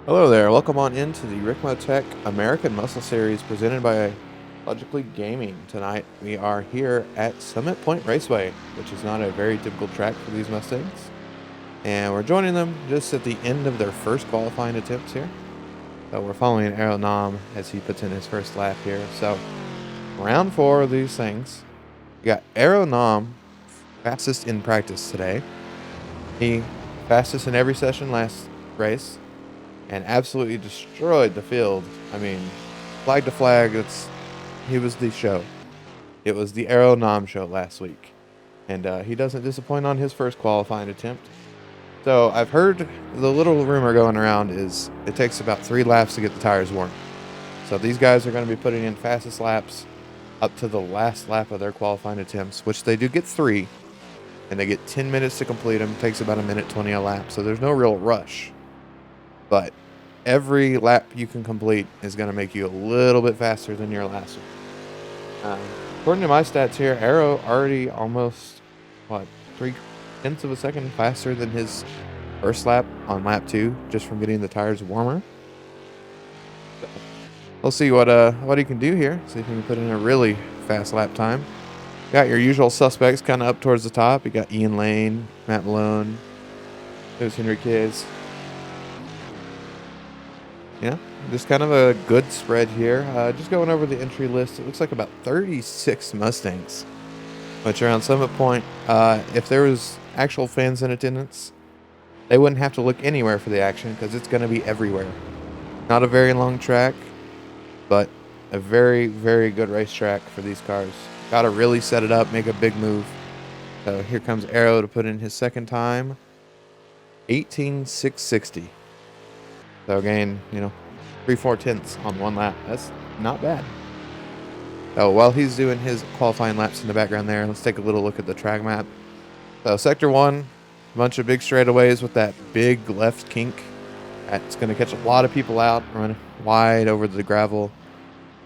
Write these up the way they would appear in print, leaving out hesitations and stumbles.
Hello there, welcome on into the Ricmotech American Muscle Series presented by Logically Gaming. Tonight we are here at Summit Point Raceway, which is not a very typical track for these Mustangs. And we're joining them just at the end of their first qualifying attempts here. So we're following Aeronam as he puts in his first lap here. So round 4 of these things, we got Aeronam fastest in practice today. He fastest in every session last race and absolutely destroyed the field. I mean, flag to flag, he was the show. It was the Aero Nom show last week, and he doesn't disappoint on his first qualifying attempt. So I've heard the little rumor going around is it takes about 3 laps to get the tires warm. So these guys are going to be putting in fastest laps up to the last lap of their qualifying attempts, which they do get 3, and they get 10 minutes to complete them. It takes about a minute 20 a lap, so there's no real rush. But every lap you can complete is going to make you a little bit faster than your last one. According to my stats here, Arrow already almost, 3/10 of a second faster than his first lap on lap 2, just from getting the tires warmer. So we'll see what he can do here. See if he can put in a really fast lap time. Got your usual suspects kind of up towards the top. You got Ian Lane, Matt Malone, there's Henry Kiz. Yeah, just kind of a good spread here. Just going over the entry list, it looks like about 36 Mustangs, which around Summit Point, if there was actual fans in attendance, they wouldn't have to look anywhere for the action because it's going to be everywhere. Not a very long track, but a very, very good racetrack for these cars. Got to really set it up, make a big move. So here comes Arrow to put in his second time, 18,660. So again, 3/4 on one lap. That's not bad. So while he's doing his qualifying laps in the background there, let's take a little look at the track map. So Sector 1, a bunch of big straightaways with that big left kink. That's going to catch a lot of people out, running wide over the gravel.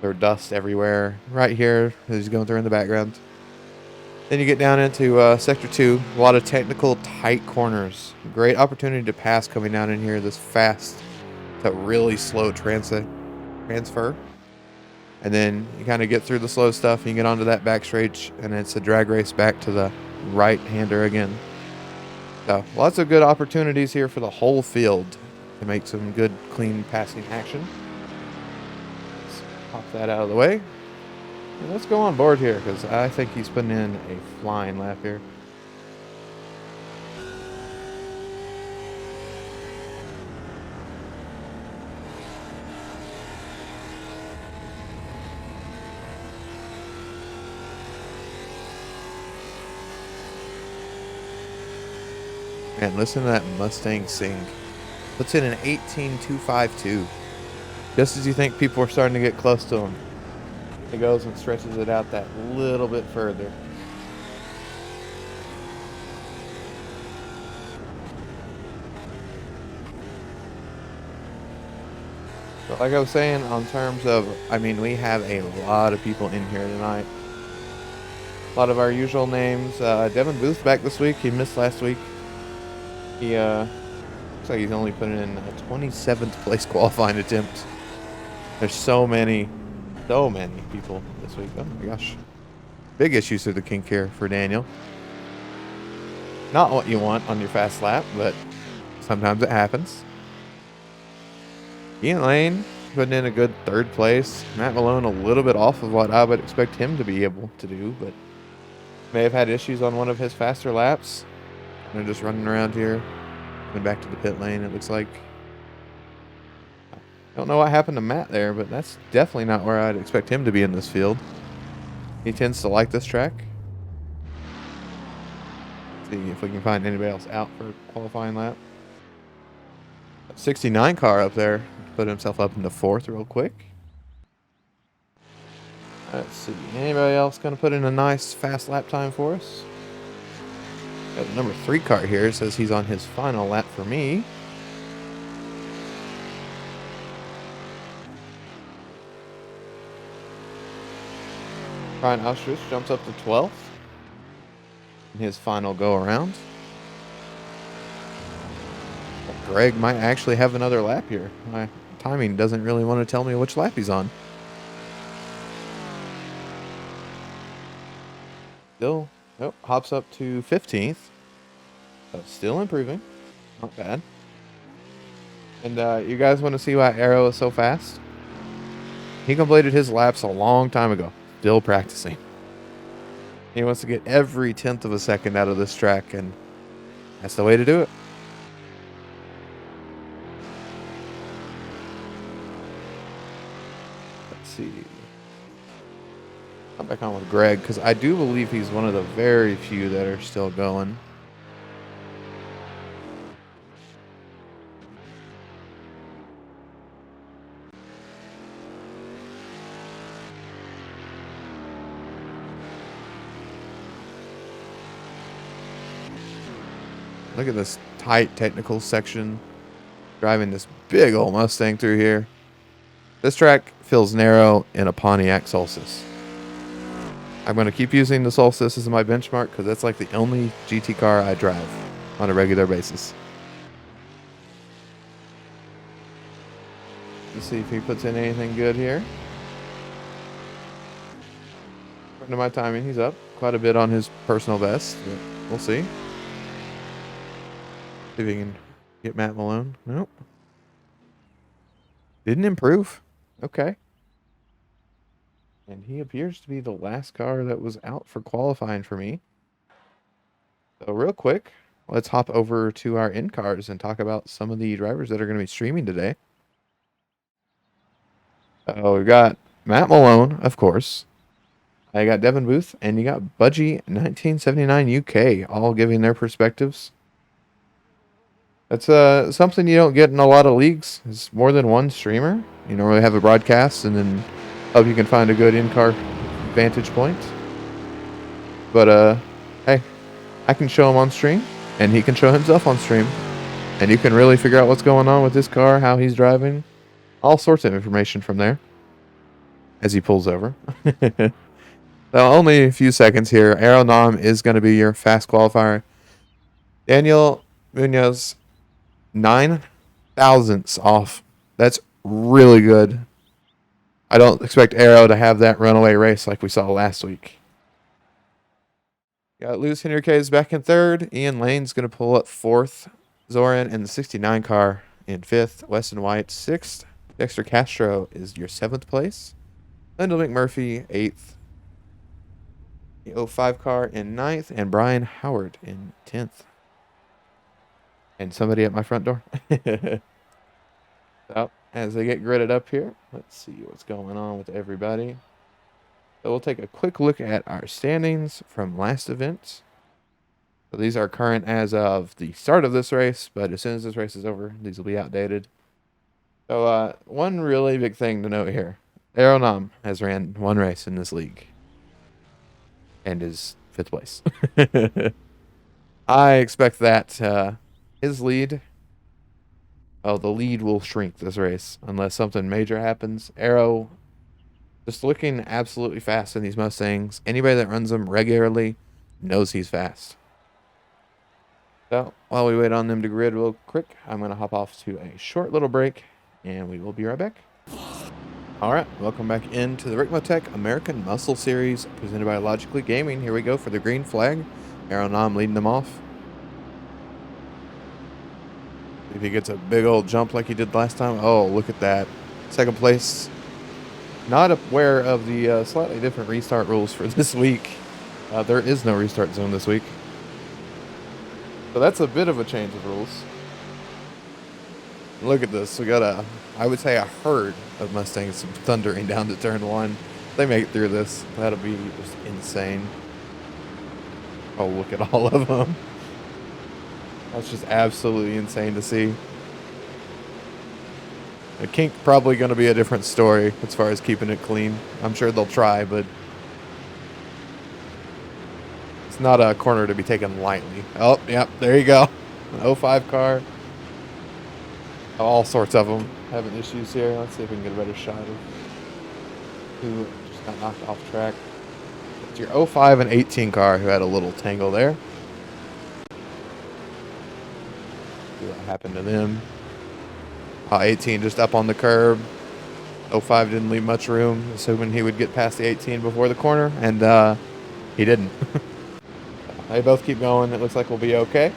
There's dust everywhere. Right here, as he's going through in the background. Then you get down into Sector 2, a lot of technical tight corners. Great opportunity to pass coming down in here this fast to really slow transfer. And then you kind of get through the slow stuff and you get onto that back straight, and it's a drag race back to the right-hander again. So lots of good opportunities here for the whole field to make some good, clean passing action. Let's pop that out of the way. And let's go on board here because I think he's putting in a flying lap here. Man, listen to that Mustang sing. Puts in an 18,252. Just as you think people are starting to get close to him, he goes and stretches it out that little bit further. But like I was saying, on terms of, we have a lot of people in here tonight. A lot of our usual names. Devin Booth back this week. He missed last week. He looks like he's only put in a 27th place qualifying attempt. There's so many people this week. Oh my gosh. Big issues with the kink here for Daniel. Not what you want on your fast lap, but sometimes it happens. Ian Lane putting in a good 3rd place. Matt Malone a little bit off of what I would expect him to be able to do, but may have had issues on one of his faster laps. They're just running around here, going back to the pit lane, it looks like. I don't know what happened to Matt there, but that's definitely not where I'd expect him to be in this field. He tends to like this track. Let's see if we can find anybody else out for a qualifying lap. 69 car up there, put himself up into 4th real quick. Let's see, anybody else going to put in a nice fast lap time for us? Got the number 3 car here. It says he's on his final lap for me. Ryan Austrich jumps up to 12th in his final go around. Greg might actually have another lap here. My timing doesn't really want to tell me which lap he's on. Still, nope, hops up to 15th. So still improving. Not bad. And you guys want to see why Arrow is so fast? He completed his laps a long time ago. Still practicing. He wants to get every 10th of a second out of this track, and that's the way to do it. Let's see. I'm back on with Greg, because I do believe he's one of the very few that are still going. Look at this tight technical section. Driving this big old Mustang through here. This track feels narrow in a Pontiac Solstice. I'm going to keep using the Solstice as my benchmark because that's like the only GT car I drive on a regular basis. Let's see if he puts in anything good here. According to my timing, he's up quite a bit on his personal best. But we'll see. See if he can get Matt Malone. Nope. Didn't improve. Okay. And he appears to be the last car that was out for qualifying for me. So real quick, let's hop over to our in cars and talk about some of the drivers that are going to be streaming today. We've got Matt Malone, of course. I got Devin Booth, and you got Budgie 1979 UK, all giving their perspectives. That's something you don't get in a lot of leagues. It's more than one streamer. You normally have a broadcast, and then hope you can find a good in-car vantage point. But hey, I can show him on stream, and he can show himself on stream, and you can really figure out what's going on with this car, how he's driving, all sorts of information from there. As he pulls over. So only a few seconds here. Aeronam is going to be your fast qualifier. Daniel Munoz, 9 thousandths off. That's really good. I don't expect Aero to have that runaway race like we saw last week. Got Lewis Henriquez back in third. Ian Lane's going to pull up fourth. Zoran in the 69 car in fifth. Weston White, sixth. Dexter Castro is your seventh place. Lyndall McMurphy, eighth. The 05 car in ninth. And Brian Howard in 10th. And somebody at my front door. So, as they get gridded up here, let's see what's going on with everybody. So we'll take a quick look at our standings from last event. So these are current as of the start of this race, but as soon as this race is over, these will be outdated. So one really big thing to note here. Aeronam has ran one race in this league and is 5th place. I expect that his lead, the lead will shrink this race unless something major happens. Aero just looking absolutely fast in these Mustangs. Anybody that runs them regularly knows he's fast. So while we wait on them to grid real quick, I'm going to hop off to a short little break, and we will be right back. All right, welcome back into the Ricmotech American Muscle Series presented by Logically Gaming. Here we go for the green flag. Aeronam leading them off. If he gets a big old jump like he did last time. Oh, look at that. Second place. Not aware of the slightly different restart rules for this week. There is no restart zone this week. So that's a bit of a change of rules. Look at this. We got I would say a herd of Mustangs thundering down to turn one. They make it through this. That'll be just insane. Oh, look at all of them. That's just absolutely insane to see. The kink probably going to be a different story as far as keeping it clean. I'm sure they'll try, but it's not a corner to be taken lightly. Oh, yep, there you go. An 05 car. All sorts of them having issues here. Let's see if we can get a better shot of who just got knocked off track. It's your 05 and 18 car who had a little tangle there. See what happened to them. 18 just up on the curb. 05 didn't leave much room, assuming he would get past the 18 before the corner, and he didn't. They both keep going. It looks like we'll be okay.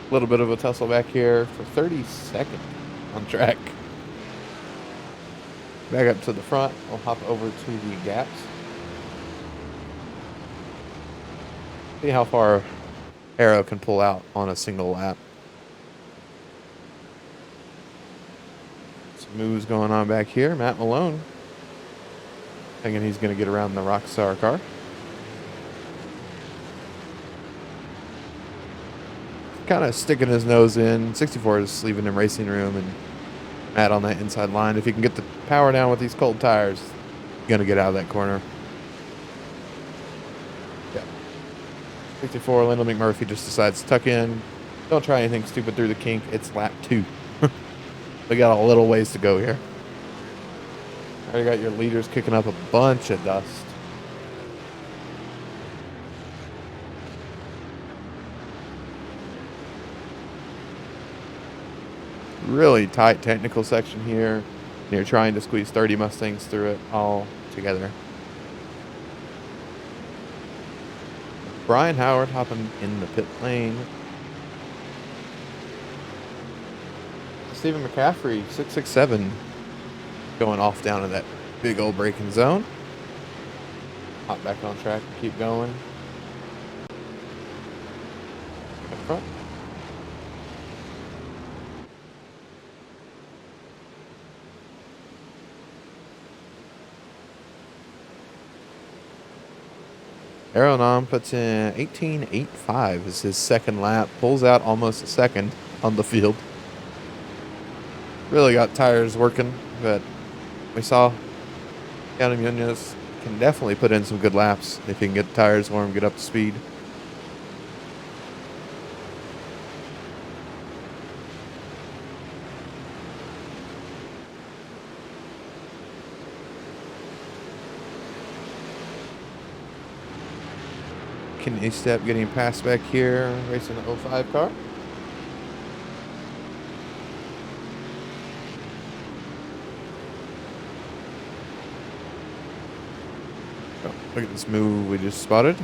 A little bit of a tussle back here for 32nd on track. Back up to the front. We'll hop over to the gaps. See how far Arrow can pull out on a single lap. Some moves going on back here. Matt Malone thinking he's going to get around the Rockstar car. Kind of sticking his nose in. 64 is leaving him racing room, and Matt on that inside line. If he can get the power down with these cold tires, he's going to get out of that corner. Yeah. 64, Lyndall McMurphy just decides to tuck in. Don't try anything stupid through the kink. It's lap 2. We got a little ways to go here. Already got your leaders kicking up a bunch of dust. Really tight technical section here. You're trying to squeeze 30 Mustangs through it all together. Brian Howard hopping in the pit lane. Stephen McCaffrey, 667, going off down in that big old braking zone. Hop back on track and keep going. Up front. Aeronom puts in 18.85 as his second lap. Pulls out almost a second on the field. Really got tires working, but we saw Adam Munoz can definitely put in some good laps if he can get the tires warm, get up to speed. Kenny Step getting passed back here, racing the 05 car. Look at this move we just spotted.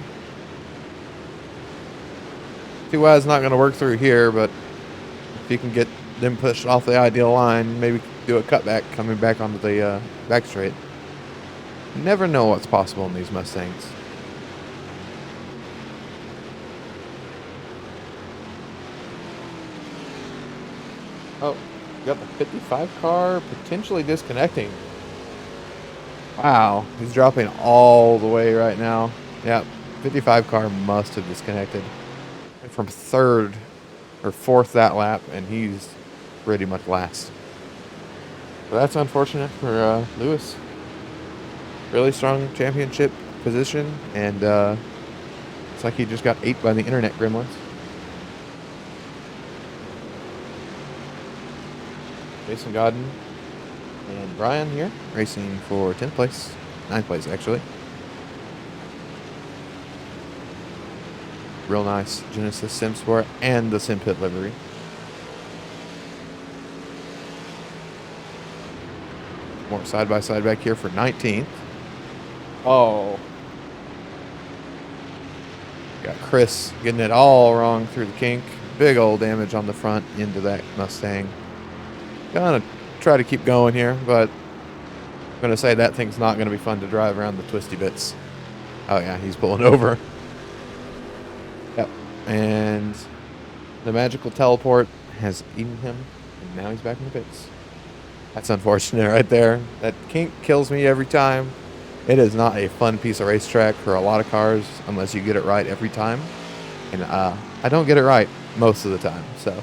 See why it's not going to work through here, but if you can get them pushed off the ideal line, maybe do a cutback coming back onto the back straight. You never know what's possible in these Mustangs. Oh, got the 55 car potentially disconnecting. Wow, he's dropping all the way right now. Yeah, 55 car must have disconnected. Went from third or fourth that lap, and he's pretty much last. But that's unfortunate for Lewis. Really strong championship position, and it's like he just got ate by the internet gremlins. Jason Godden and Brian here, racing for 10th place, 9th place actually. Real nice Genesis Sim Sport and the Sim Pit livery. More side by side back here for 19th. Oh. Got Chris getting it all wrong through the kink. Big old damage on the front into that Mustang. Gonna try to keep going here, but I'm gonna say that thing's not gonna be fun to drive around the twisty bits. Oh yeah, he's pulling over. Yep, and the magical teleport has eaten him, and now he's back in the pits. That's unfortunate right there. That kink kills me every time. It is not a fun piece of racetrack for a lot of cars unless you get it right every time, and I don't get it right most of the time, so.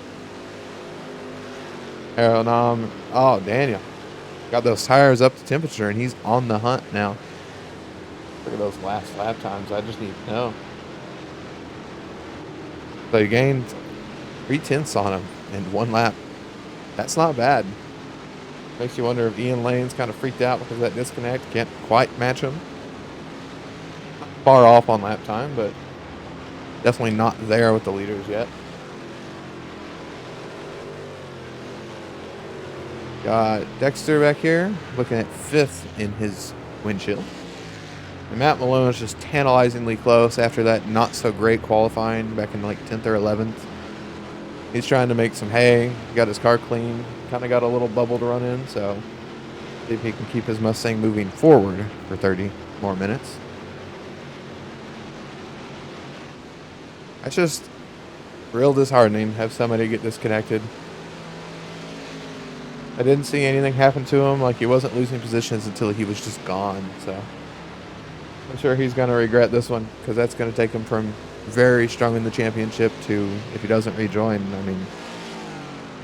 Aeronom. Oh, Daniel. Got those tires up to temperature, and he's on the hunt now. Look at those last lap times. I just need to know. So he gained 3/10 on him in one lap. That's not bad. Makes you wonder if Ian Lane's kind of freaked out because of that disconnect. Can't quite match him. Far off on lap time, but definitely not there with the leaders yet. Got Dexter back here, looking at 5th in his windshield. And Matt Malone is just tantalizingly close after that not so great qualifying back in like 10th or 11th. He's trying to make some hay, got his car clean, kind of got a little bubble to run in, so see if he can keep his Mustang moving forward for 30 more minutes. That's just real disheartening, have somebody get disconnected. I didn't see anything happen to him, like he wasn't losing positions until he was just gone, so I'm sure he's going to regret this one, because that's going to take him from very strong in the championship to, if he doesn't rejoin, I mean,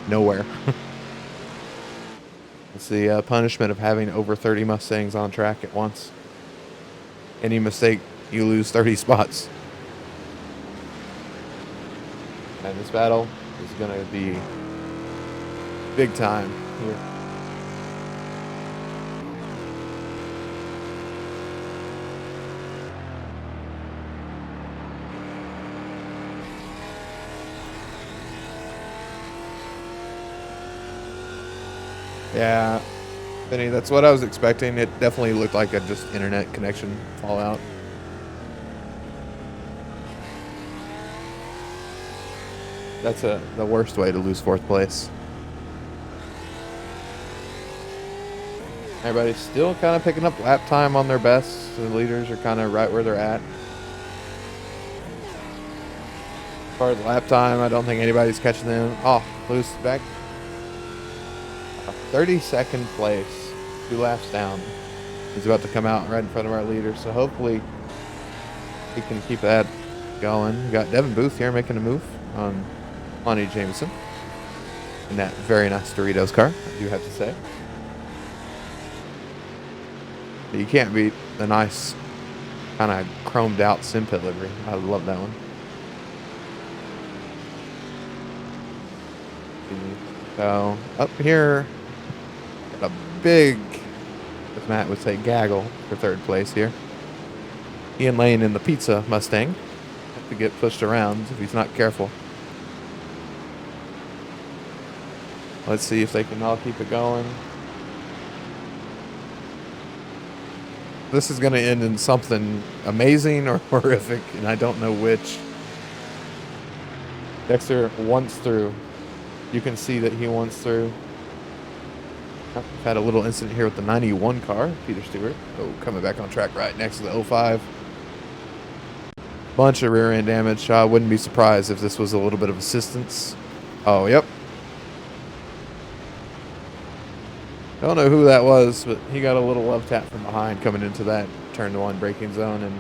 nowhere. It's the punishment of having over 30 Mustangs on track at once. Any mistake, you lose 30 spots. And this battle is going to be big time here. Yeah, Benny, that's what I was expecting. It definitely looked like a just internet connection fallout. That's the worst way to lose 4th place. Everybody's still kind of picking up lap time on their best. The leaders are kind of right where they're at. As far as lap time, I don't think anybody's catching them. Oh, loose back. 32nd place, 2 laps down. He's about to come out right in front of our leader, so hopefully he can keep that going. We got Devin Booth here making a move on Lonnie Jameson in that very nice Doritos car, I do have to say. You can't beat the nice kind of chromed out sim pit livery. I love that one. So up here, got a big, as Matt would say, gaggle for 3rd place here. Ian Lane in the pizza Mustang have to get pushed around if he's not careful. Let's see if they can all keep it going. This is going to end in something amazing or horrific, and I don't know which. Dexter wants through. You can see that he wants through. We've had a little incident here with the 91 car, Peter Stewart. Oh, coming back on track right next to the 05. Bunch of rear end damage. I wouldn't be surprised if this was a little bit of assistance. Oh, yep. Don't know who that was, but he got a little love tap from behind coming into that turn 1 braking zone. And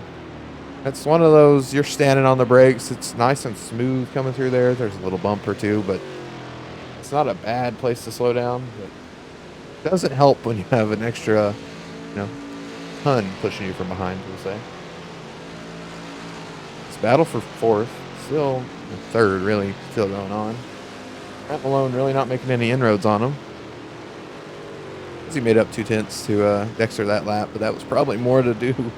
that's one of those, you're standing on the brakes. It's nice and smooth coming through there. There's a little bump or two, but it's not a bad place to slow down. But it doesn't help when you have an extra, ton pushing you from behind, we'll say. It's battle for 4th. Still 3rd, really, still going on. Matt Malone really not making any inroads on him. He made up 2/10 to Dexter that lap, but that was probably more to do with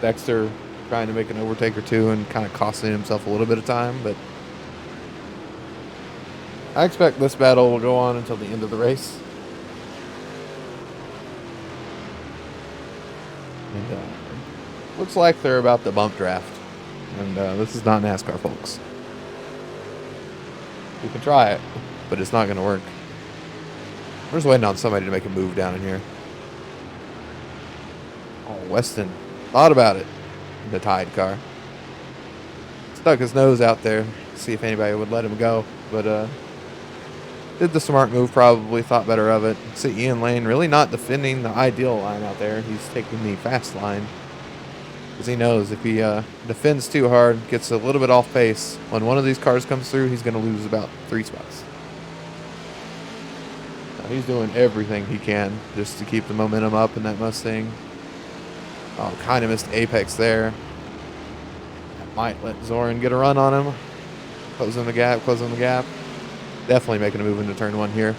Dexter trying to make an overtake or two and kind of costing himself a little bit of time. But I expect this battle will go on until the end of the race. And looks like they're about to bump draft. And this is not NASCAR, folks. We can try it, but it's not going to work. We're just waiting on somebody to make a move down in here. Oh, Weston thought about it in the Tide car. Stuck his nose out there, see if anybody would let him go. But did the smart move, probably thought better of it. See Ian Lane really not defending the ideal line out there. He's taking the fast line. Because he knows if he defends too hard, gets a little bit off pace, when one of these cars comes through, he's going to lose about 3 spots. He's doing everything he can just to keep the momentum up in that Mustang. Oh, kind of missed apex there. That might let Zoran get a run on him. Closing the gap, closing the gap. Definitely making a move into turn 1 here.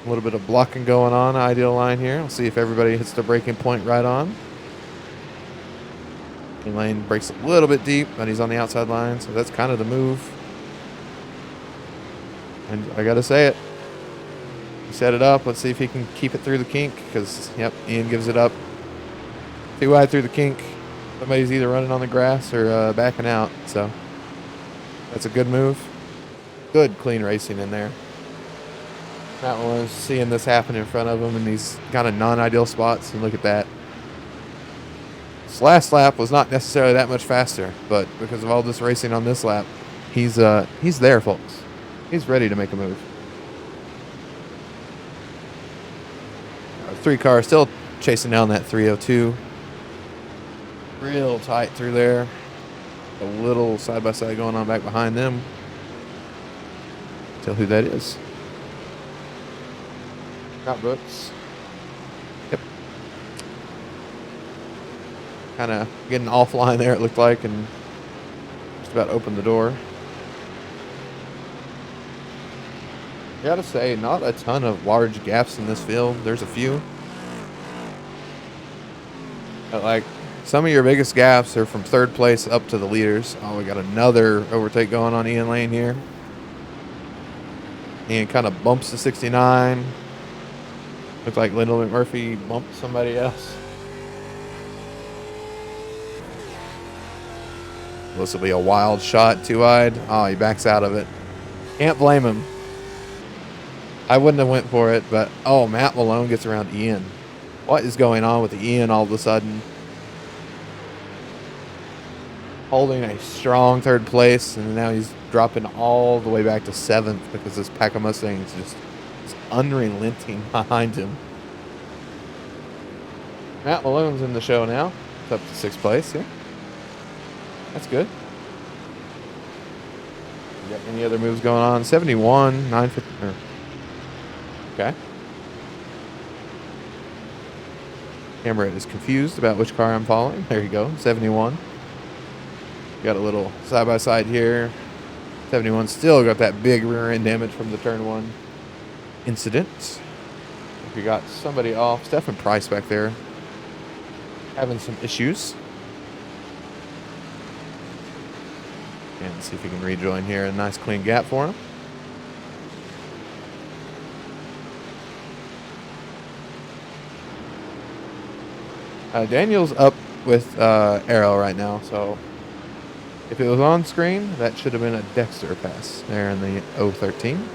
A little bit of blocking going on, ideal line here. We'll see if everybody hits the braking point right on. Lane breaks a little bit deep, but he's on the outside line, so that's kind of the move. And I gotta say it. He set it up. Let's see if he can keep it through the kink. Because, yep, Ian gives it up. Too wide through the kink. Somebody's either running on the grass or backing out. So that's a good move. Good clean racing in there. Matt was seeing this happen in front of him in these kind of non-ideal spots. And look at that. This last lap was not necessarily that much faster. But because of all this racing on this lap, he's there, folks. He's ready to make a move. 3 cars still chasing down that 302. Real tight through there. A little side-by-side going on back behind them. Tell who that is. Scott Brooks. Yep. Kind of getting offline there, it looked like, and just about opened the door. I gotta say, not a ton of large gaps in this field. There's a few. But like, some of your biggest gaps are from 3rd place up to the leaders. Oh, we got another overtake going on Ian Lane here. Ian kind of bumps the 69. Looks like Lyndall McMurphy bumped somebody else. This will be a wild shot, 2 wide. Oh, he backs out of it. Can't blame him. I wouldn't have went for it, but oh, Matt Malone gets around Ian. What is going on with Ian all of a sudden? Holding a strong 3rd place, and now he's dropping all the way back to 7th because this pack of Mustangs just is unrelenting behind him. Matt Malone's in the show now. It's up to 6th place here. That's good. You got any other moves going on? 71, 950. Okay. Camera is confused about which car I'm following. There you go, 71. Got a little side-by-side here. 71 still got that big rear end damage from the turn 1 incident. We got somebody off. Stephen Price back there having some issues. And see if he can rejoin here. A nice clean gap for him. Daniel's up with Arrow right now, so if it was on screen, that should have been a Dexter pass there in the 013.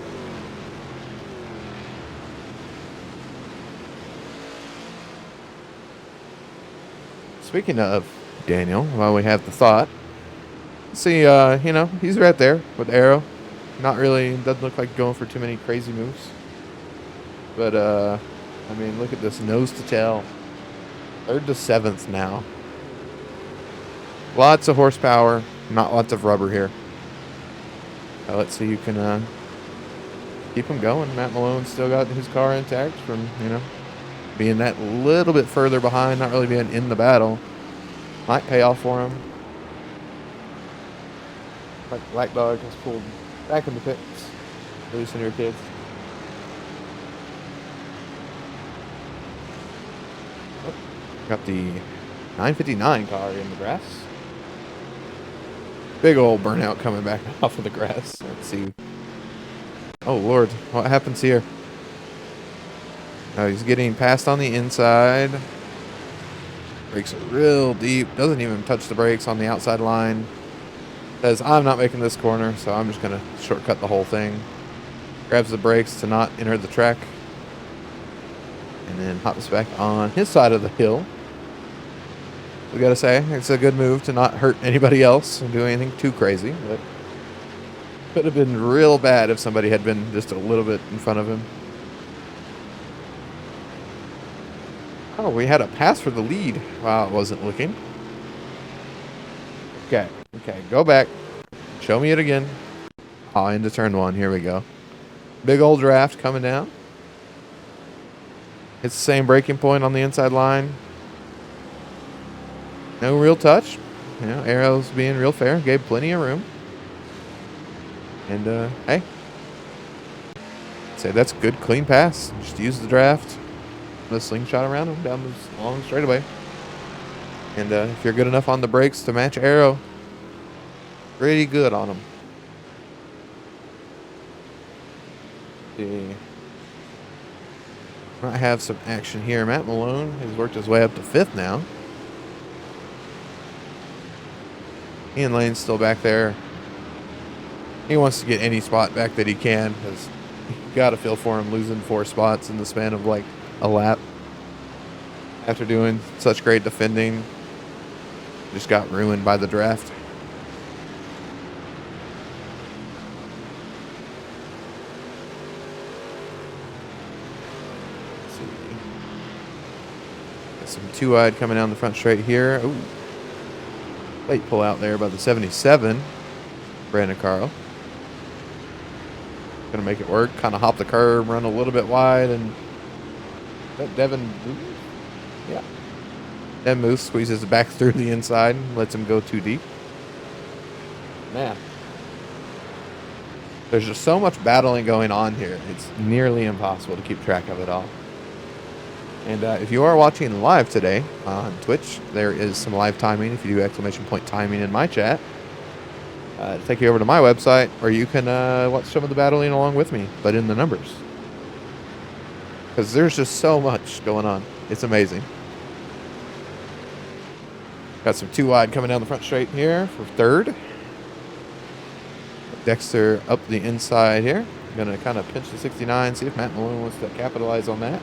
Speaking of Daniel, while we have the thought, see, he's right there with Arrow. Not really, doesn't look like going for too many crazy moves. But, I mean, look at this nose to tail. 3rd to 7th now. Lots of horsepower, not lots of rubber here. Let's see who can keep him going. Matt Malone still got his car intact from, being that little bit further behind, not really being in the battle. Might pay off for him. Like Black Dog has pulled back in the pits. Loosen your kids. Got the 959 car in the grass. Big old burnout coming back off of the grass. Let's see. Oh, Lord. What happens here? Oh, he's getting passed on the inside. Brakes are real deep. Doesn't even touch the brakes on the outside line. Says, I'm not making this corner, so I'm just going to shortcut the whole thing. Grabs the brakes to not enter the track. And then hops back on his side of the hill. We gotta say, it's a good move to not hurt anybody else and do anything too crazy, but could have been real bad if somebody had been just a little bit in front of him. Oh, we had a pass for the lead. Wow, it wasn't looking. Okay, go back. Show me it again. Oh, into turn 1. Here we go. Big old draft coming down. It's the same braking point on the inside line. No real touch. Arrow's being real fair. Gave plenty of room. And, hey. Say that's a good, clean pass. Just use the draft. The slingshot around him down this long straightaway. And if you're good enough on the brakes to match Arrow, pretty good on him. see. Might have some action here. Matt Malone has worked his way up to 5th now. Ian Lane's still back there. He wants to get any spot back that he can, because you got to feel for him losing 4 spots in the span of like a lap. After doing such great defending, just got ruined by the draft. Let's see. Got some 2-wide coming down the front straight here. Ooh. Late pull out there by the 77. Brandon Carl. Gonna make it work. Kind of hop the curb, run a little bit wide, and that Devin Booth? Yeah. Devin Booth squeezes it back through the inside and lets him go too deep. Man. There's just so much battling going on here. It's nearly impossible to keep track of it all. And if you are watching live today on Twitch, there is some live timing. If you do ! Timing in my chat, take you over to my website where you can watch some of the battling along with me, but in the numbers. Because there's just so much going on. It's amazing. Got some 2-wide coming down the front straight here for 3rd. Dexter up the inside here. Going to kind of pinch the 69, see if Matt Malone wants to capitalize on that.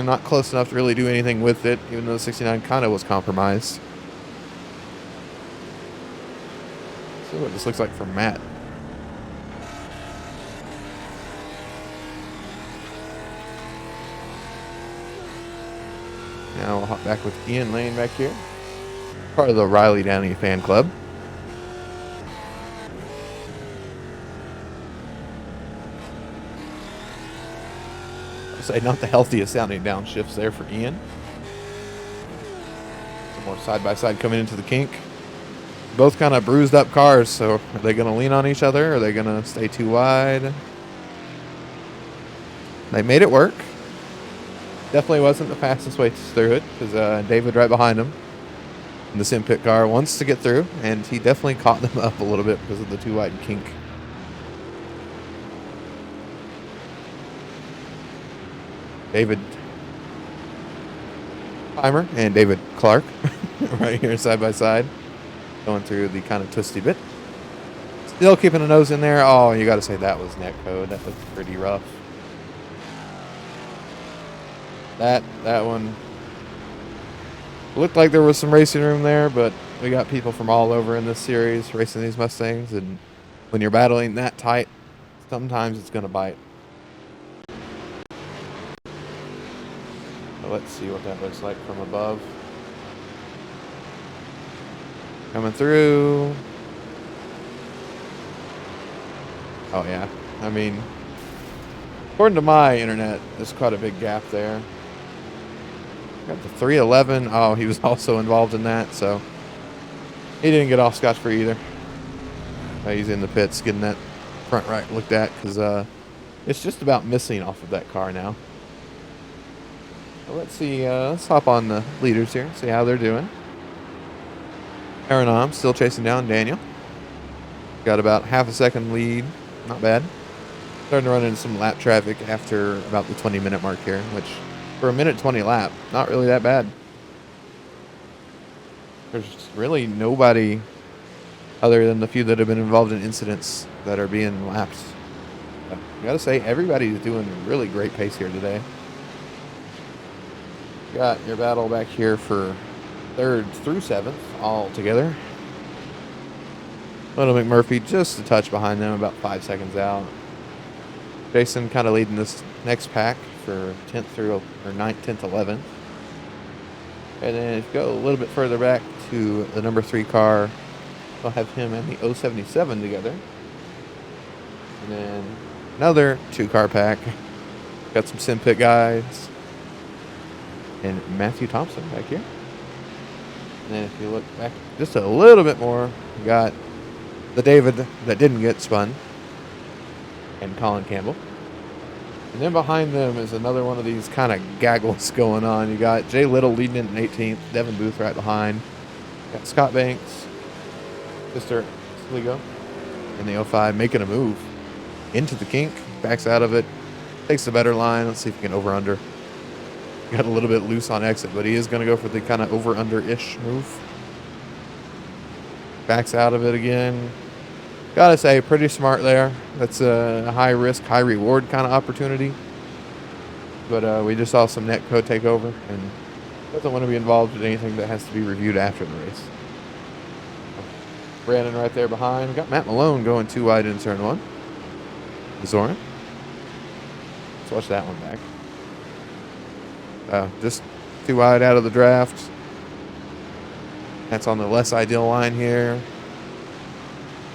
Not close enough to really do anything with it, even though the 69 kind of was compromised. Let's see what this looks like for Matt. Now we'll hop back with Ian Lane back here. Part of the Riley Downey fan club. Say not the healthiest sounding downshifts there for Ian. Some more side-by-side coming into the kink. Both kind of bruised up cars, so are they going to lean on each other? Or are they going to stay too wide? They made it work. Definitely wasn't the fastest way through it, because David right behind him in the sim pit car wants to get through, and he definitely caught them up a little bit because of the 2-wide kink. David Heimer and David Clark right here side by side, going through the kind of twisty bit. Still keeping a nose in there. Oh, you got to say that was net code. That looked pretty rough. That one looked like there was some racing room there, but we got people from all over in this series racing these Mustangs, and when you're battling that tight, sometimes it's going to bite. Let's see what that looks like from above. Coming through. Oh, yeah. I mean, according to my internet, there's quite a big gap there. Got the 311. Oh, he was also involved in that, so he didn't get off scotch-free either. He's in the pits getting that front right looked at, because it's just about missing off of that car now. Let's see, let's hop on the leaders here, see how they're doing. Aronam still chasing down Daniel. Got about half a second lead, not bad. Starting to run into some lap traffic after about the 20-minute mark here, which for a minute 20 lap, not really that bad. There's really nobody other than the few that have been involved in incidents that are being lapped. I gotta say, everybody's doing a really great pace here today. Got your battle back here for 3rd through 7th all together. Little McMurphy just a touch behind them, about 5 seconds out. Jason kind of leading this next pack for 10th through, or 9th, 10th, 11th. And then if you go a little bit further back to the number 3 car, we'll have him and the 077 together. And then another 2-car pack. Got some sim pit guys. And Matthew Thompson back here. And then if you look back just a little bit more, you got the David that didn't get spun and Colin Campbell. And then behind them is another one of these kind of gaggles going on. You got Jay Little leading in 18th, Devin Booth right behind. Got Scott Banks, Mr. Sligo in the 05 making a move. into the kink, backs out of it, takes the better line. Let's see if he can over-under. Got a little bit loose on exit, but he is going to go for the kind of over-under-ish move. Backs out of it again. Gotta say, pretty smart there. That's a high-risk, high-reward kind of opportunity. But we just saw some net code take over, and doesn't want to be involved in anything that has to be reviewed after the race. Brandon right there behind. We got Matt Malone going 2 wide in turn 1. Zoran. Let's watch that one back. Just 2 wide out of the draft. That's on the less ideal line here.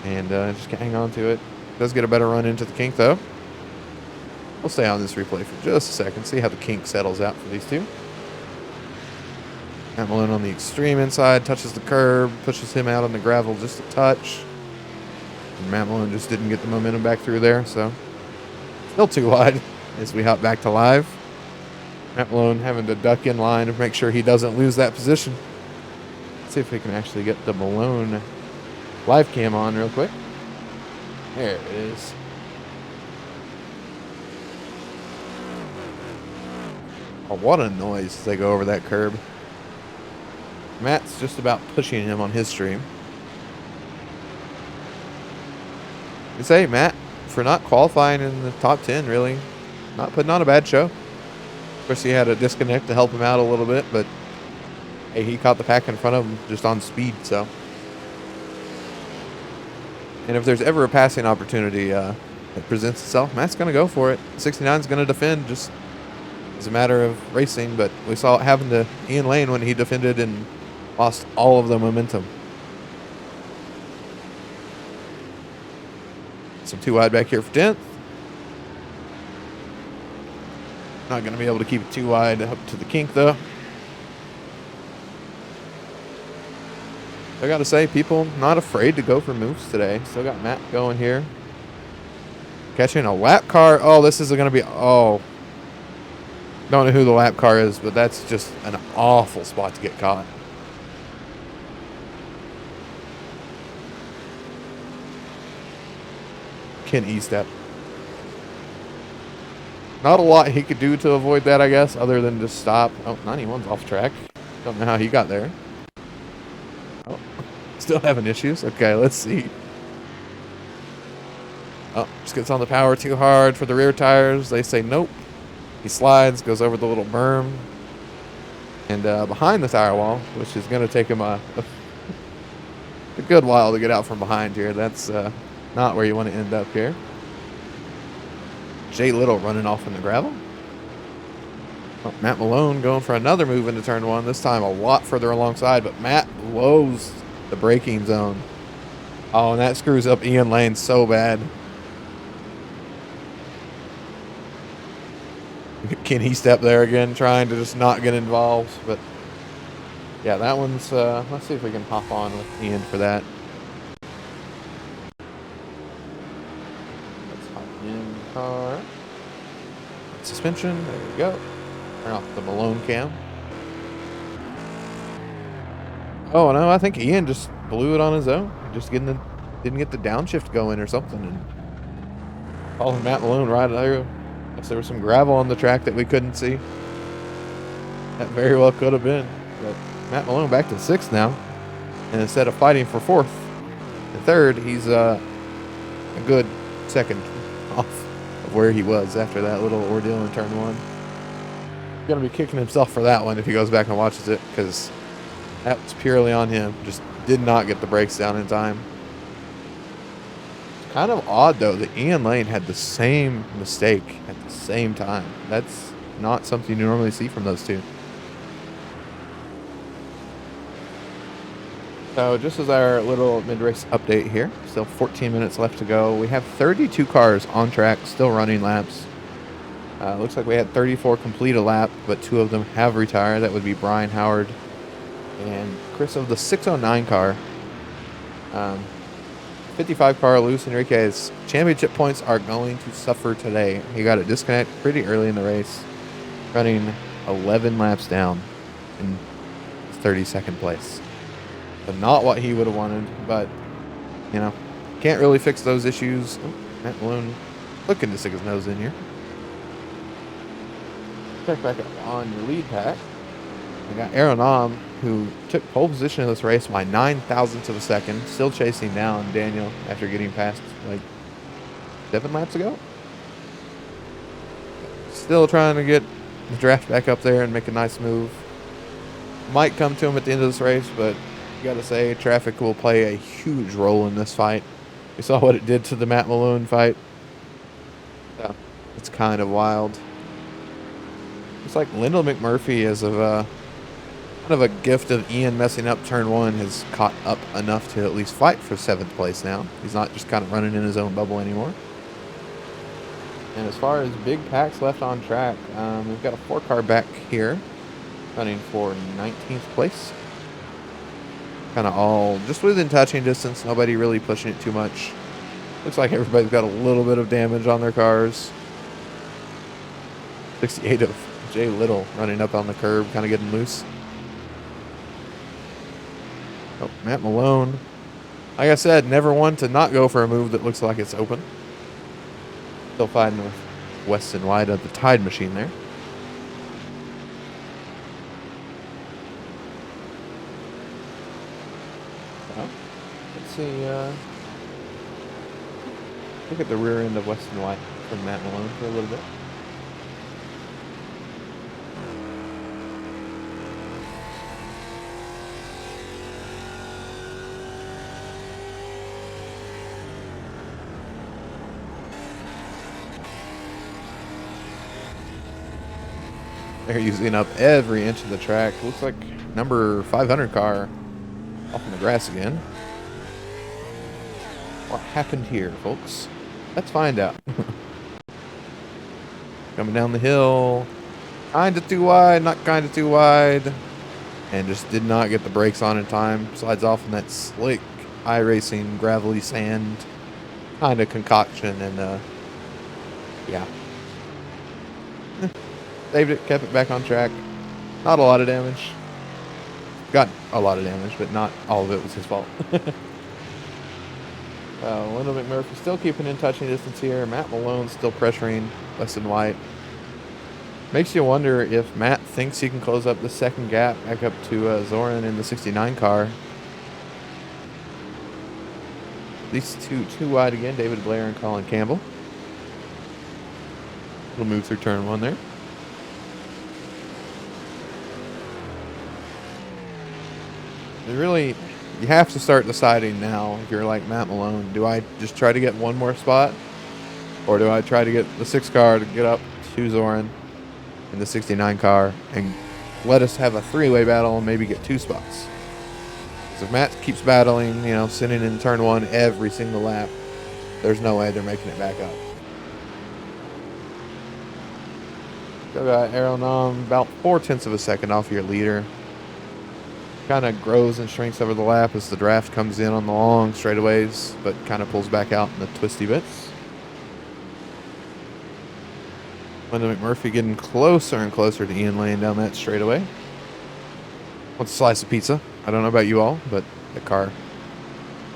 And just hang on to it. Does get a better run into the kink, though. We'll stay on this replay for just a second. See how the kink settles out for these two. Matt Malone on the extreme inside. Touches the curb. Pushes him out on the gravel just a touch. And Matt Malone just didn't get the momentum back through there. So still 2 wide as we hop back to live. Matt Malone having to duck in line to make sure he doesn't lose that position. Let's see if we can actually get the Malone live cam on real quick. There it is. Oh, what a noise as they go over that curb. Matt's just about pushing him on his stream. You say, Matt, for not qualifying in the top 10, really, not putting on a bad show. Of course, he had a disconnect to help him out a little bit, but hey, he caught the pack in front of him just on speed, so. And if there's ever a passing opportunity that presents itself, Matt's going to go for it. 69's going to defend just as a matter of racing, but we saw it happen to Ian Lane when he defended and lost all of the momentum. Some 2 wide back here for 10th. Not going to be able to keep it 2 wide up to the kink, though. I got to say, people not afraid to go for moves today. Still got Matt going here. Catching a lap car. Oh, this is going to be... Oh. Don't know who the lap car is, but that's just an awful spot to get caught. Ken E-step. Not a lot he could do to avoid that, I guess, other than just stop. Oh, 91's off track. Don't know how he got there. Oh, still having issues. Okay, let's see. Oh, just gets on the power too hard for the rear tires. They say nope. He slides, goes over the little berm, and behind the tire wall, which is going to take him a good while to get out from behind here. That's not where you want to end up here. Jay Little running off in the gravel. Oh, Matt Malone going for another move into turn 1, this time a lot further alongside, but Matt blows the braking zone. Oh, and that screws up Ian Lane so bad. Can he step there again, trying to just not get involved? But yeah, that one's, let's see if we can hop on with Ian for that. Let's hop in car. Suspension, there we go. Turn off the Malone cam. Oh no, I think Ian just blew it on his own. Just didn't get the downshift going or something. And following Matt Malone right there. Guess there was some gravel on the track that we couldn't see. That very well could have been. But Matt Malone back to 6th now. And instead of fighting for 4th and 3rd, he's a good 2nd off of where he was after that little ordeal in turn 1. Going to be kicking himself for that one if he goes back and watches it, because that was purely on him. Just did not get the brakes down in time. Kind of odd, though, that Ian Lane had the same mistake at the same time. That's not something you normally see from those two. So just as our little mid-race update here, still 14 minutes left to go. We have 32 cars on track, still running laps. Looks like we had 34 complete a lap, but 2 of them have retired. That would be Brian Howard and Chris of the 609 car. 55 car Luis Enrique's championship points are going to suffer today. He got a disconnect pretty early in the race, running 11 laps down in 32nd place. So not what he would have wanted, but, you know, can't really fix those issues. Oh, Matt Malone looking to stick his nose in here. Check back up on your lead pack. We got Aeronom, who took pole position in this race by 9 thousandths of a second, still chasing down Daniel after getting past like 7 laps ago. Still trying to get the draft back up there and make a nice move. Might come to him at the end of this race, but you got to say traffic will play a huge role in this fight. We saw what it did to the Matt Malone fight. So it's kind of wild. It's like Lyndall McMurphy is of a kind of a gift of Ian messing up turn one has caught up enough to at least fight for 7th place now. He's not just kind of running in his own bubble anymore. And as far as big packs left on track, we've got a 4-car back here running for 19th place. Kind of all just within touching distance, nobody really pushing it too much. Looks like everybody's got a little bit of damage on their cars. 68 of Jay Little running up on the curb, kind of getting loose. Oh, Matt Malone. Like I said, never one to not go for a move that looks like it's open. Still fighting with Weston White of the Tide Machine there. So, let's see. Look at the rear end of Weston White from Matt Malone for a little bit. They're using up every inch of the track. Looks like number 500 car off in the grass again. What happened here, folks? Let's find out. Coming down the hill. Kind of too wide, not kind of too wide. And just did not get the brakes on in time. Slides off in that slick, iRacing, gravelly sand kind of concoction. And, yeah. Saved it, kept it back on track. Not a lot of damage. Got a lot of damage, but not all of it was his fault. Lyndall McMurphy still keeping in touching distance here. Matt Malone still pressuring Weston White. Makes you wonder if Matt thinks he can close up the second gap back up to Zoran in the 69 car. These two too wide again, David Blair and Colin Campbell. We'll move through turn one there. Really, you have to start deciding now if you're like Matt Malone. Do I just try to get one more spot? Or do I try to get the 6 car to get up to Zoran in the 69 car and let us have a 3-way battle and maybe get 2 spots? Because if Matt keeps battling, sitting in turn 1 every single lap, there's no way they're making it back up. Still got Aeronom about 0.4 of a second off your leader. Kind of grows and shrinks over the lap as the draft comes in on the long straightaways, but kind of pulls back out in the twisty bits. Lyndall McMurphy getting closer and closer to Ian laying down that straightaway. Wants a slice of pizza. I don't know about you all, but the car,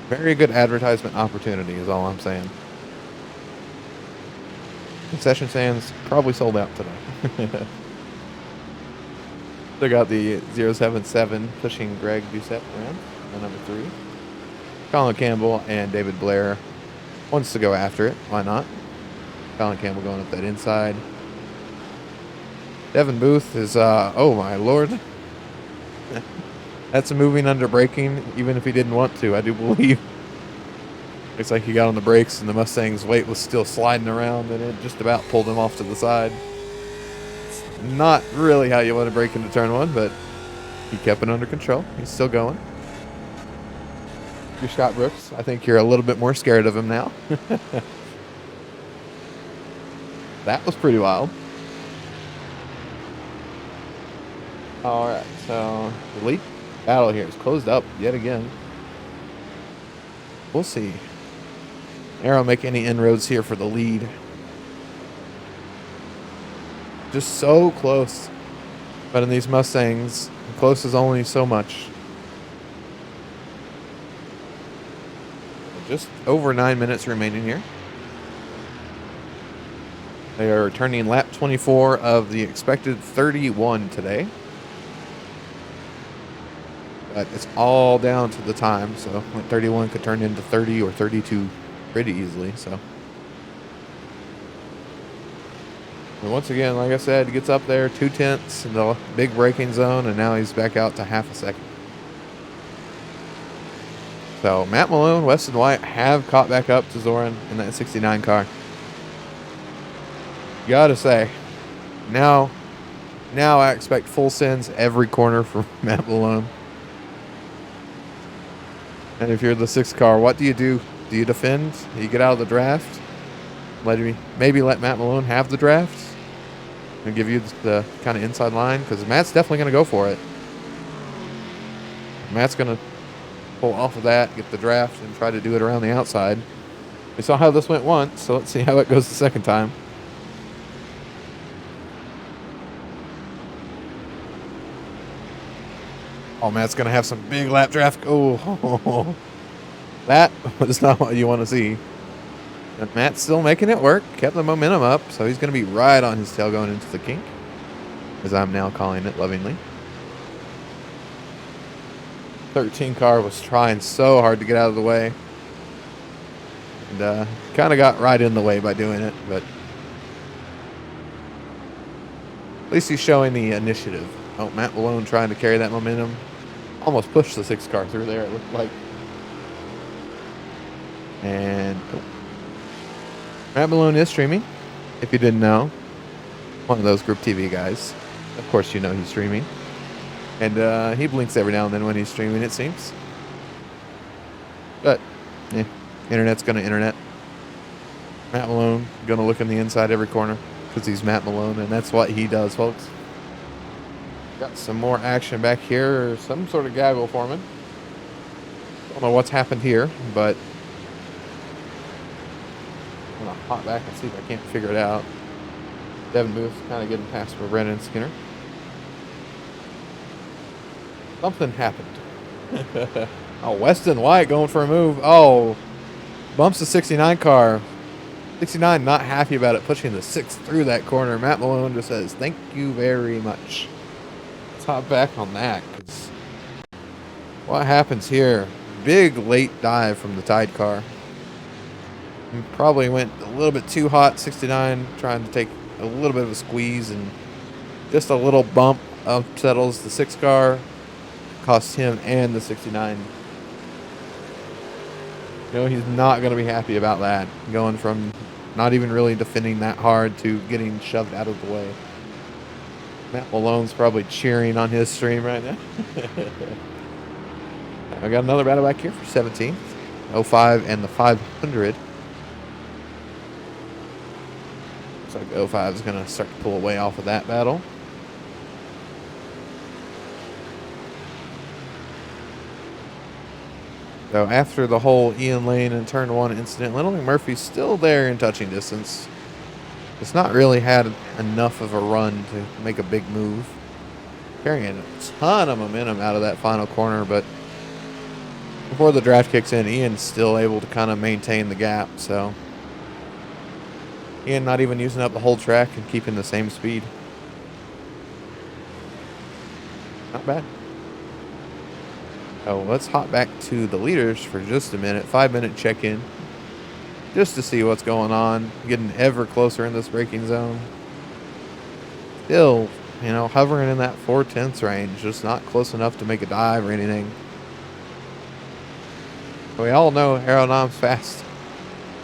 very good advertisement opportunity is all I'm saying. Concession stands probably sold out today. They got the 077 pushing Greg Doucette around, the number 3. Colin Campbell and David Blair wants to go after it. Why not? Colin Campbell going up that inside. Devin Booth is, oh my lord. That's a moving under braking, even if he didn't want to, I do believe. Looks like he got on the brakes and the Mustang's weight was still sliding around and it just about pulled him off to the side. Not really how you want to break into turn 1, but he kept it under control. He's still going. You're Scott Brooks. I think you're a little bit more scared of him now. That was pretty wild. All right, so the lead battle here is closed up yet again. We'll see. Arrow make any inroads here for the lead. Just so close. But in these Mustangs, close is only so much. Just over 9 minutes remaining here. They are turning lap 24 of the expected 31 today. But it's all down to the time, so like 31 could turn into 30 or 32 pretty easily. So, and once again, like I said, he gets up there 2/10 in the big braking zone, and now he's back out to half a second. So Matt Malone, Weston White have caught back up to Zoran in that 69 car. Gotta say, now I expect full sends every corner from Matt Malone. And if you're the 6 car, what do you do? Do you defend? Do you get out of the draft? Maybe let Matt Malone have the draft and give you the kind of inside line, because Matt's definitely going to go for it. Matt's going to pull off of that, get the draft, and try to do it around the outside. We saw how this went once, so let's see how it goes the second time. Oh, Matt's going to have some big lap draft. Oh, that was not what you want to see. And Matt's still making it work, kept the momentum up, so he's going to be right on his tail going into the kink, as I'm now calling it lovingly. 13 car was trying so hard to get out of the way, and kind of got right in the way by doing it, but at least he's showing the initiative. Oh, Matt Malone trying to carry that momentum. Almost pushed the 6 car through there, it looked like. And Matt Malone is streaming, if you didn't know. One of those Group TV guys. Of course you know he's streaming. And he blinks every now and then when he's streaming, it seems. But, yeah, internet's gonna internet. Matt Malone gonna look in the inside every corner, because he's Matt Malone, and that's what he does, folks. Got some more action back here, some sort of gaggle forming. Don't know what's happened here, but I'm gonna hop back and see if I can't figure it out. Devin Booth's kind of getting past for Brennan Skinner. Something happened. Oh, Weston White going for a move. Oh, bumps the 69 car. 69 not happy about it, pushing the 6 through that corner. Matt Malone just says, thank you very much. Let's hop back on that, because what happens here? Big late dive from the Tide car. Probably went a little bit too hot. 69 trying to take a little bit of a squeeze, and just a little bump settles the 6 car. Cost him and the 69. You know, he's not going to be happy about that. Going from not even really defending that hard to getting shoved out of the way. Matt Malone's probably cheering on his stream right now. I got another battle back here for 17th. 05 and the 500. Looks like 05 is going to start to pull away off of that battle. So after the whole Ian Lane and turn 1 incident, Lennon Murphy's still there in touching distance. It's not really had enough of a run to make a big move. Carrying a ton of momentum out of that final corner, but before the draft kicks in, Ian's still able to kind of maintain the gap. So Ian not even using up the whole track and keeping the same speed. Not bad. Oh, let's hop back to the leaders for just a minute. 5-minute check-in. Just to see what's going on. Getting ever closer in this braking zone. Still, you know, hovering in that 4/10 range. Just not close enough to make a dive or anything. We all know aerodynamics fast.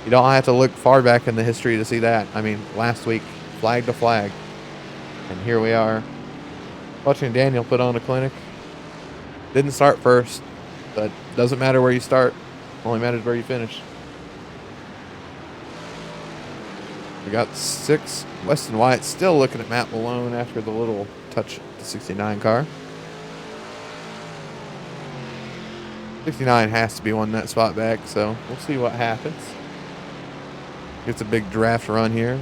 You don't have to look far back in the history to see that. I mean, last week, flag to flag. And here we are. Watching Daniel put on a clinic. Didn't start first, but doesn't matter where you start. Only matters where you finish. We got 6. Weston White still looking at Matt Malone after the little touch of the 69 car. 69 has to be one that spot back, so we'll see what happens. Gets a big draft run here.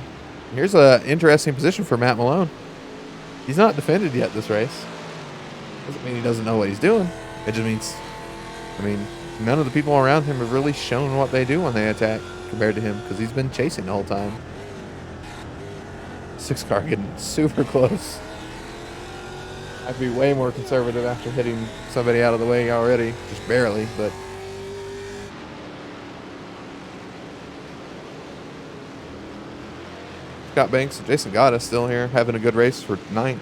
Here's an interesting position for Matt Malone. He's not defended yet this race. Doesn't mean he doesn't know what he's doing. It just means, I mean, none of the people around him have really shown what they do when they attack compared to him, because he's been chasing the whole time. 6 car getting super close. I'd be way more conservative after hitting somebody out of the way already, just barely, but Scott Banks and Jason Gotta still here, having a good race for 9th.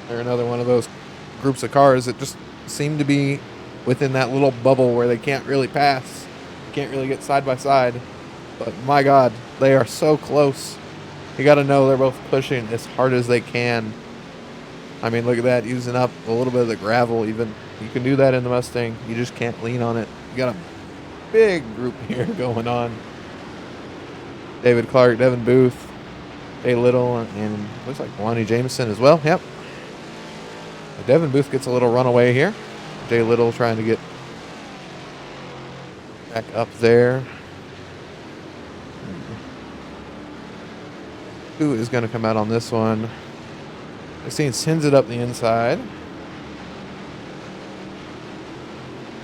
They're another one of those groups of cars that just seem to be within that little bubble where they can't really pass, can't really get side by side. But my God, they are so close. You got to know they're both pushing as hard as they can. I mean, look at that, using up a little bit of the gravel even. You can do that in the Mustang. You just can't lean on it. You got a big group here going on. David Clark, Devin Booth, Jay Little, and looks like Lonnie Jameson as well. Yep. Devin Booth gets a little runaway here. Jay Little trying to get back up there. Who is going to come out on this one? Christine sends it up the inside.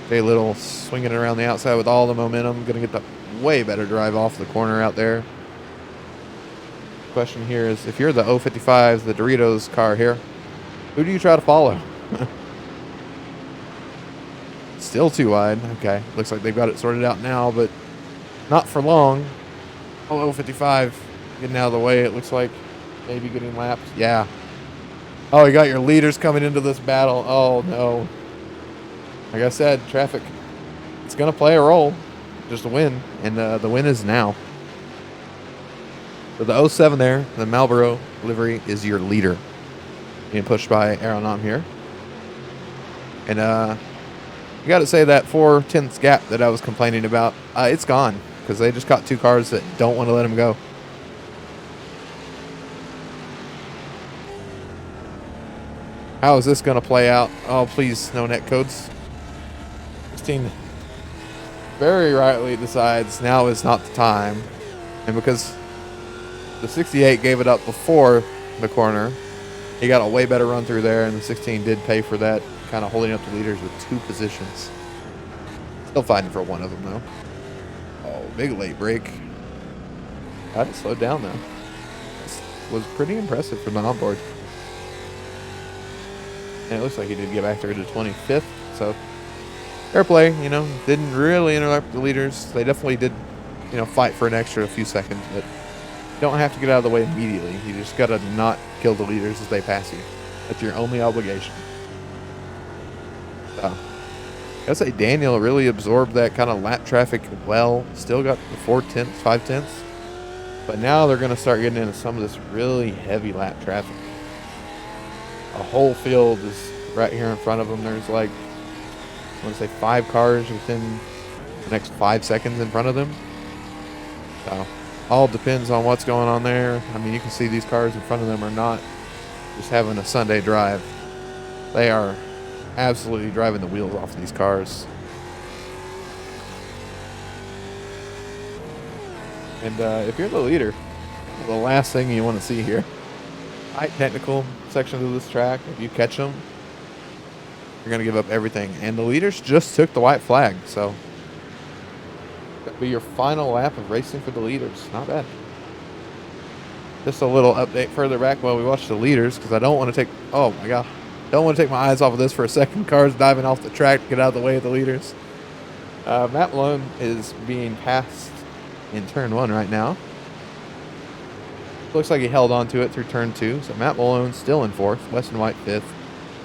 Jay Little swinging it around the outside with all the momentum. Going to get the way better drive off the corner out there. Question here is, if you're the 055s, the Doritos car here, who do you try to follow? Still too wide. Okay. Looks like they've got it sorted out now, but not for long. 055 getting out of the way, it looks like. Maybe getting lapped. Yeah. Oh, you got your leaders coming into this battle. Oh, no. Like I said, traffic, it's going to play a role. Just a win. And the win is now. So the 07 there, the Marlboro livery, is your leader. Being pushed by Aeronom here. And you got to say that 4/10 gap that I was complaining about, it's gone. Because they just caught 2 cars that don't want to let them go. How is this going to play out? Oh, please, no net codes. 16 very rightly decides now is not the time. And because the 68 gave it up before the corner, he got a way better run through there, and the 16 did pay for that, kind of holding up the leaders with 2 positions. Still fighting for one of them, though. Oh, big late break. Got it slowed down, though. This was pretty impressive from the onboard. And it looks like he did get back there to 25th, so fair play, you know, didn't really interrupt the leaders. They definitely did, you know, fight for an extra few seconds, but you don't have to get out of the way immediately. You just got to not kill the leaders as they pass you. That's your only obligation. So, I gotta say, Daniel really absorbed that kind of lap traffic well. Still got the 4/10, 5/10. But now they're going to start getting into some of this really heavy lap traffic. A whole field is right here in front of them. There's like, I want to say 5 cars within the next 5 seconds in front of them. So, all depends on what's going on there. I mean, you can see these cars in front of them are not just having a Sunday drive. They are absolutely driving the wheels off these cars. And if you're the leader, the last thing you want to see here, high technical sections of this track, if you catch them, you're going to give up everything. And the leaders just took the white flag, so that'll be your final lap of racing for the leaders. Not bad. Just a little update further back while we watch the leaders, because I don't want to take, oh my god, don't want to take my eyes off of this for a second. Cars diving off the track to get out of the way of the leaders. Matt Malone is being passed in turn 1 right now. Looks like he held on to it through turn 2. So Matt Malone still in 4th. Weston White 5th.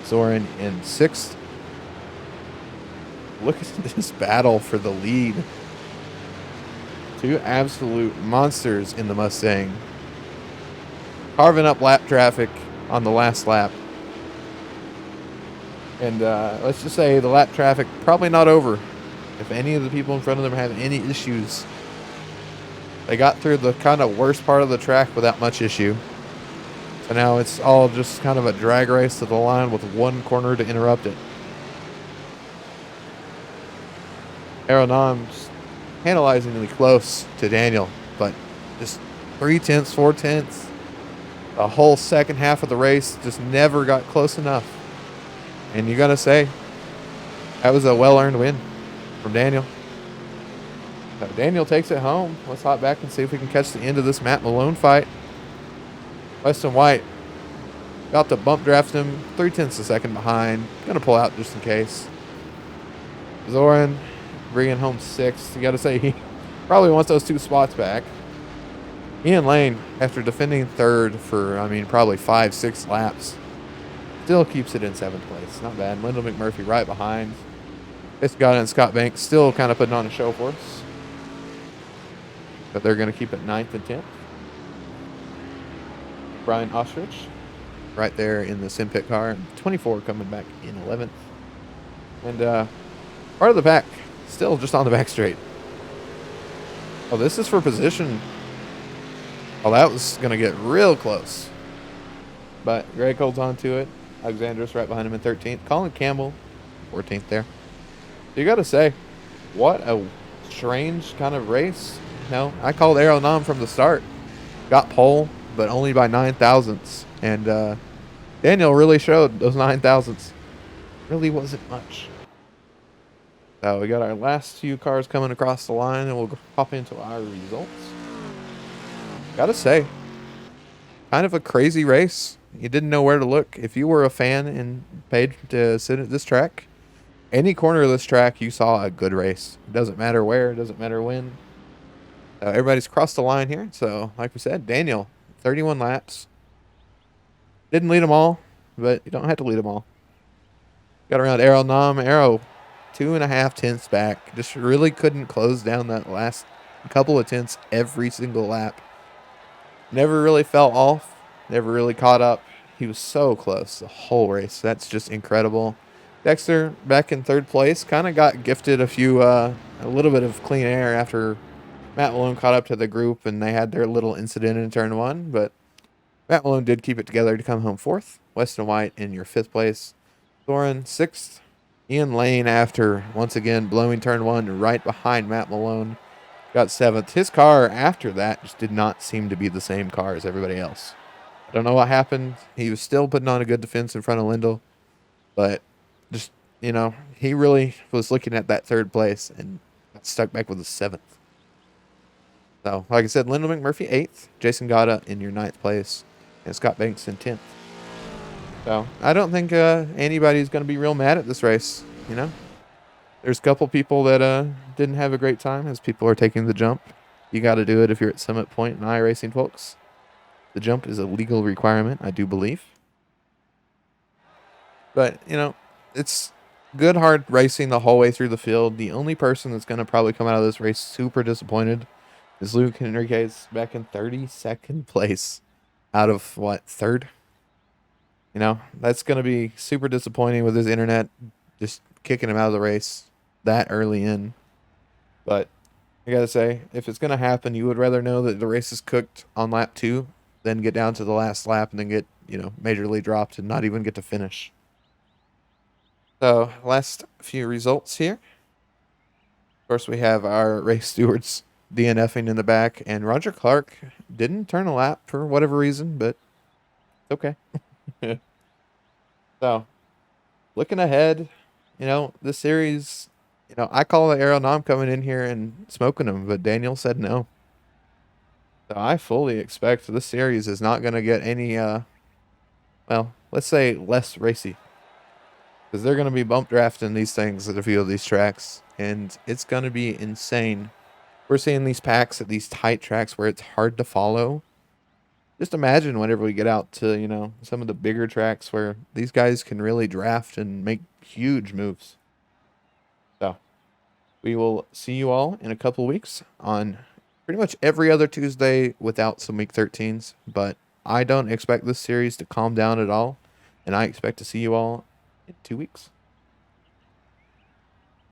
Soren in 6th. Look at this battle for the lead. 2 absolute monsters in the Mustang. Carving up lap traffic on the last lap. And let's just say the lap traffic probably not over. If any of the people in front of them have any issues, they got through the kind of worst part of the track without much issue. So now it's all just kind of a drag race to the line with 1 corner to interrupt it. Aeronom's tantalizingly close to Daniel, but just 3/10, 4/10. The whole second half of the race just never got close enough. And you got to say, that was a well-earned win from Daniel. Daniel takes it home. Let's hop back and see if we can catch the end of this Matt Malone fight. Weston White about to bump draft him 3/10 a second behind. Gonna pull out just in case. Zoran bringing home 6th. You got to say he probably wants those 2 spots back. Ian Lane, after defending 3rd for, probably 5-6 laps, still keeps it in 7th place. Not bad. Lyndall McMurphy right behind. It's got it, and Scott Banks still kind of putting on a show for us. But they're going to keep it 9th and 10th. Brian Ostrich right there in the sim pit car. 24 coming back in 11th. And part of the pack still just on the back straight. Oh, this is for position. Oh, that was going to get real close. But Greg holds on to it. Alexandros right behind him in 13th. Colin Campbell, 14th there. You got to say, what a strange kind of race. I called Aeronam from the start. Got pole, but only by 9 thousandths. And Daniel really showed those 9 thousandths. Really wasn't much. So we got our last few cars coming across the line, and we'll hop into our results. Gotta say, kind of a crazy race. You didn't know where to look. If you were a fan and paid to sit at this track, any corner of this track, you saw a good race. It doesn't matter where, it doesn't matter when. Everybody's crossed the line here. So, like we said, Daniel, 31 laps. Didn't lead them all, but you don't have to lead them all. Got around Arrow Nam. Arrow, 2.5 tenths back. Just really couldn't close down that last couple of tenths every single lap. Never really fell off. Never really caught up. He was so close the whole race. That's just incredible. Dexter back in 3rd place. Kind of got gifted a little bit of clean air after Matt Malone caught up to the group and they had their little incident in turn 1. But Matt Malone did keep it together to come home 4th. Weston White in your 5th place. Thorin 6th. Ian Lane, after once again blowing turn 1 right behind Matt Malone, got 7th. His car after that just did not seem to be the same car as everybody else. I don't know what happened. He was still putting on a good defense in front of Lyndall, but just, he really was looking at that 3rd place and got stuck back with a 7th. So, like I said, Lyndall McMurphy 8th, Jason Gata in your 9th place, and Scott Banks in 10th. So, I don't think anybody's going to be real mad at this race, There's a couple people that didn't have a great time as people are taking the jump. You got to do it if you're at Summit Point and iRacing, folks. The jump is a legal requirement, I do believe. But, it's good, hard racing the whole way through the field. The only person that's going to probably come out of this race super disappointed is Luke Henriquez back in 32nd place out of, 3rd? That's going to be super disappointing with his internet just kicking him out of the race that early in. But I got to say, if it's going to happen, you would rather know that the race is cooked on lap 2 than get down to the last lap and then get, majorly dropped and not even get to finish. So, last few results here. Of course, we have our race stewards DNFing in the back, and Roger Clark didn't turn a lap for whatever reason, but it's okay. So, looking ahead, this series, I call the Aeronam coming in here and smoking them, but Daniel said no. So I fully expect this series is not going to get any, let's say less racy. Because they're going to be bump drafting these things at a few of these tracks, and it's going to be insane. We're seeing these packs at these tight tracks where it's hard to follow. Just imagine whenever we get out to, some of the bigger tracks where these guys can really draft and make huge moves. So, we will see you all in a couple weeks on pretty much every other Tuesday without some week 13s. But I don't expect this series to calm down at all. And I expect to see you all in 2 weeks.